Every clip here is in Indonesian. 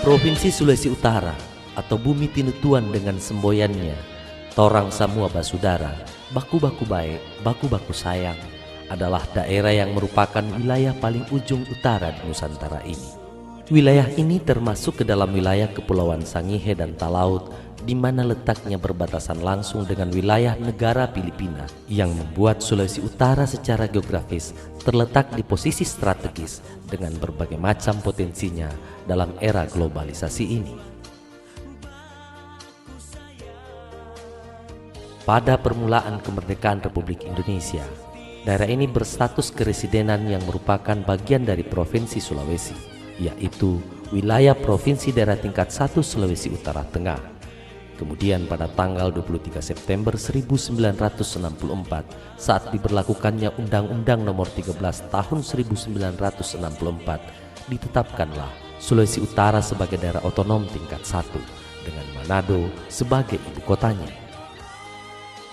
Provinsi Sulawesi Utara atau Bumi Tinutuan dengan semboyannya Torang Samua Basudara, Baku-baku baik, baku-baku sayang adalah daerah yang merupakan wilayah paling ujung utara di Nusantara ini. Wilayah ini termasuk ke dalam wilayah Kepulauan Sangihe dan Talaut, di mana letaknya berbatasan langsung dengan wilayah negara Filipina, yang membuat Sulawesi Utara secara geografis terletak di posisi strategis dengan berbagai macam potensinya dalam era globalisasi ini. Pada permulaan kemerdekaan Republik Indonesia, daerah ini berstatus keresidenan yang merupakan bagian dari Provinsi Sulawesi, yaitu wilayah Provinsi Daerah Tingkat 1 Sulawesi Utara Tengah. Kemudian pada tanggal 23 September 1964 saat diberlakukannya Undang-Undang Nomor 13 Tahun 1964, ditetapkanlah Sulawesi Utara sebagai daerah otonom tingkat 1 dengan Manado sebagai ibu kotanya.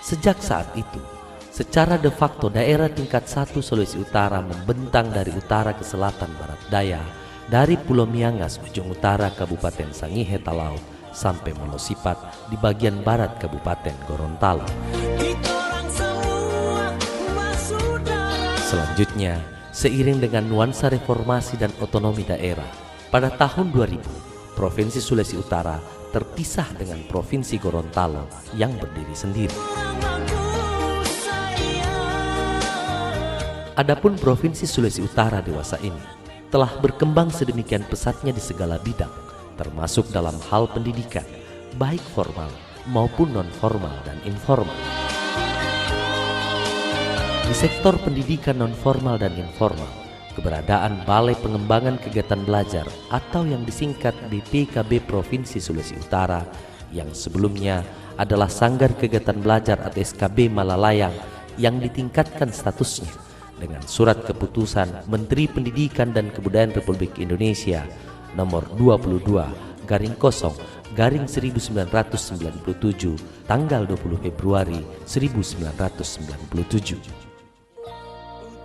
Sejak saat itu, secara de facto daerah tingkat 1 Sulawesi Utara membentang dari utara ke selatan barat daya, dari Pulau Miangas ujung utara Kabupaten Sangihe Talaut sampai Molosipat di bagian barat Kabupaten Gorontalo. Selanjutnya, seiring dengan nuansa reformasi dan otonomi daerah, pada tahun 2000, Provinsi Sulawesi Utara terpisah dengan Provinsi Gorontalo yang berdiri sendiri. Adapun Provinsi Sulawesi Utara dewasa ini telah berkembang sedemikian pesatnya di segala bidang, termasuk dalam hal pendidikan, baik formal maupun non-formal dan informal. Di sektor pendidikan non-formal dan informal, keberadaan Balai Pengembangan Kegiatan Belajar atau yang disingkat BPKB Provinsi Sulawesi Utara yang sebelumnya adalah Sanggar Kegiatan Belajar atau SKB Malalayang yang ditingkatkan statusnya dengan Surat Keputusan Menteri Pendidikan dan Kebudayaan Republik Indonesia Nomor 22/1997 tanggal 20 Februari 1997.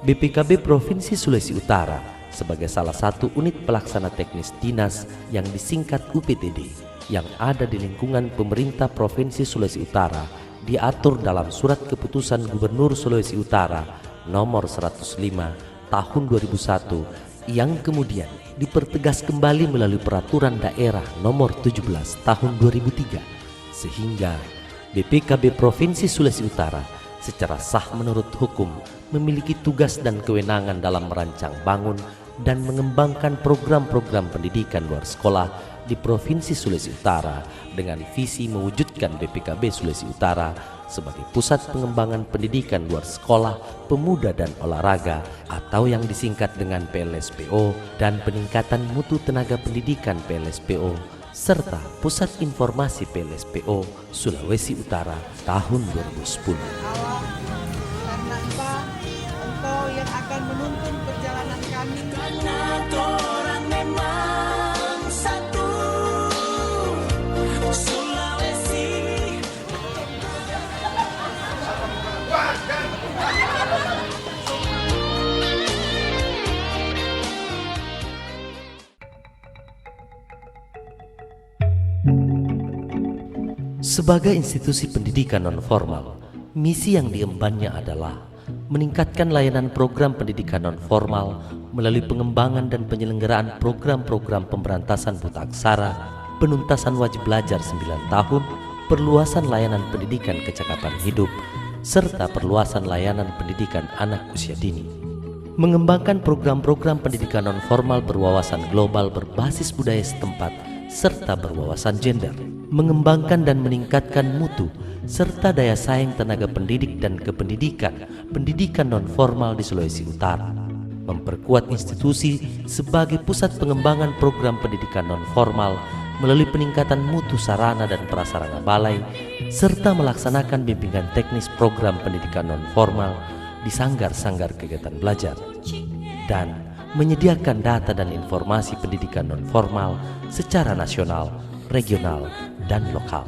BPKB Provinsi Sulawesi Utara sebagai salah satu unit pelaksana teknis dinas yang disingkat UPTD yang ada di lingkungan pemerintah Provinsi Sulawesi Utara diatur dalam Surat Keputusan Gubernur Sulawesi Utara Nomor 105 Tahun 2001 yang kemudian dipertegas kembali melalui Peraturan Daerah Nomor 17 Tahun 2003, sehingga BPKB Provinsi Sulawesi Utara secara sah menurut hukum memiliki tugas dan kewenangan dalam merancang bangun dan mengembangkan program-program pendidikan luar sekolah di Provinsi Sulawesi Utara dengan visi mewujudkan BPKB Sulawesi Utara sebagai pusat pengembangan pendidikan luar sekolah, pemuda dan olahraga atau yang disingkat dengan PLSPO, dan peningkatan mutu tenaga pendidikan PLSPO serta Pusat Informasi PLSPO Sulawesi Utara tahun 2010. Karena engkau yang akan menuntun perjalanan kami, karena orang memang satu Sulawesi. Sebagai institusi pendidikan non-formal, misi yang diembannya adalah meningkatkan layanan program pendidikan non-formal melalui pengembangan dan penyelenggaraan program-program pemberantasan buta aksara, penuntasan wajib belajar 9 tahun, perluasan layanan pendidikan kecakapan hidup, serta perluasan layanan pendidikan anak usia dini. Mengembangkan program-program pendidikan non-formal berwawasan global berbasis budaya setempat serta berwawasan gender, mengembangkan dan meningkatkan mutu serta daya saing tenaga pendidik dan kependidikan pendidikan non-formal di Sulawesi Utara, memperkuat institusi sebagai pusat pengembangan program pendidikan non-formal melalui peningkatan mutu sarana dan prasarana balai, serta melaksanakan bimbingan teknis program pendidikan non-formal di sanggar-sanggar kegiatan belajar, dan menyediakan data dan informasi pendidikan non-formal secara nasional, regional, dan lokal.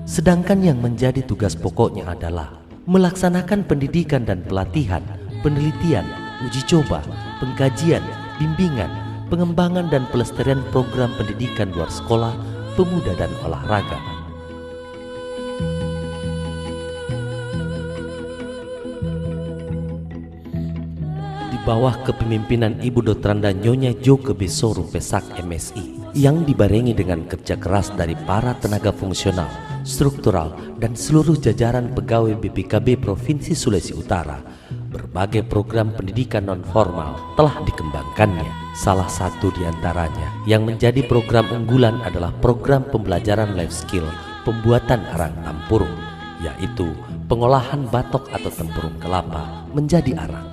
Sedangkan yang menjadi tugas pokoknya adalah melaksanakan pendidikan dan pelatihan, penelitian, uji coba, pengkajian, bimbingan, pengembangan dan pelestarian program pendidikan luar sekolah, pemuda dan olahraga. Di bawah kepemimpinan Ibu Dotranda Nyonya Joke Beso Rumpesak MSI yang dibarengi dengan kerja keras dari para tenaga fungsional, struktural, dan seluruh jajaran pegawai BPKB Provinsi Sulawesi Utara, berbagai program pendidikan non-formal telah dikembangkannya. Salah satu di antaranya yang menjadi program unggulan adalah program pembelajaran life skill pembuatan arang tempurung, yaitu pengolahan batok atau tempurung kelapa menjadi arang.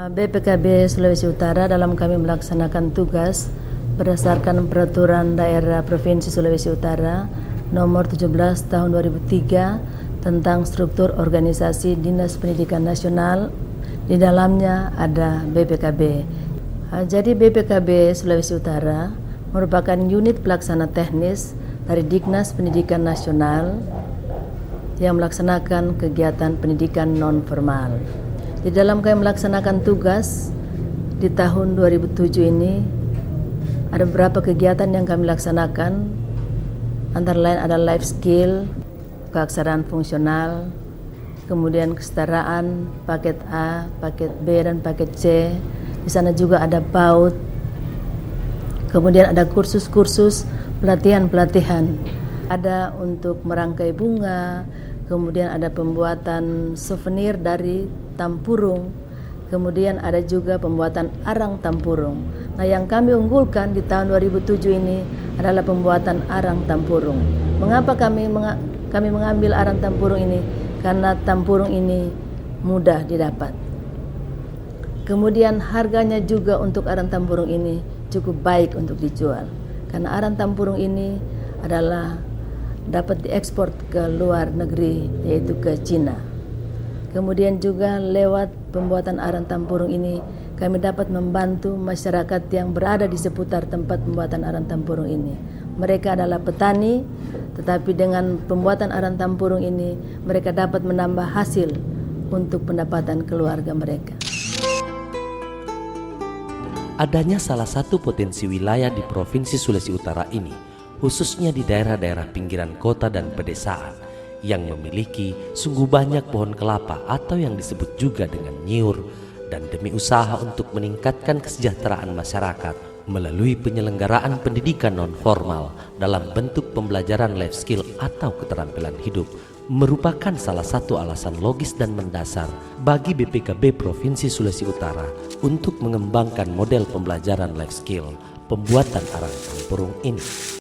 BPKB Sulawesi Utara dalam kami melaksanakan tugas berdasarkan Peraturan Daerah Provinsi Sulawesi Utara Nomor 17 Tahun 2003 tentang struktur organisasi Dinas Pendidikan Nasional. Di dalamnya ada BPKB. Jadi BPKB Sulawesi Utara merupakan unit pelaksana teknis dari Dinas Pendidikan Nasional yang melaksanakan kegiatan pendidikan non-formal. Di dalam kami melaksanakan tugas di tahun 2007 ini ada beberapa kegiatan yang kami laksanakan, antara lain ada life skill, keaksaraan fungsional, kemudian kesetaraan paket A, paket B, dan paket C. Di sana juga ada PAUD, kemudian ada kursus-kursus pelatihan-pelatihan, ada untuk merangkai bunga, kemudian ada pembuatan souvenir dari tempurung, kemudian ada juga pembuatan arang tempurung. Nah, yang kami unggulkan di tahun 2007 ini adalah pembuatan arang tempurung. Mengapa kami mengambil arang tempurung ini? Karena tempurung ini mudah didapat. Kemudian harganya juga untuk arang tempurung ini cukup baik untuk dijual. Karena arang tempurung ini adalah dapat diekspor ke luar negeri, yaitu ke Cina. Kemudian juga lewat pembuatan arang tempurung ini kami dapat membantu masyarakat yang berada di seputar tempat pembuatan arang tempurung ini. Mereka adalah petani, tetapi dengan pembuatan arang tempurung ini mereka dapat menambah hasil untuk pendapatan keluarga mereka. Adanya salah satu potensi wilayah di Provinsi Sulawesi Utara ini, khususnya di daerah-daerah pinggiran kota dan pedesaan, yang memiliki sungguh banyak pohon kelapa atau yang disebut juga dengan nyiur, dan demi usaha untuk meningkatkan kesejahteraan masyarakat melalui penyelenggaraan pendidikan non-formal dalam bentuk pembelajaran life skill atau keterampilan hidup merupakan salah satu alasan logis dan mendasar bagi BPKB Provinsi Sulawesi Utara untuk mengembangkan model pembelajaran life skill pembuatan arang tempurung ini.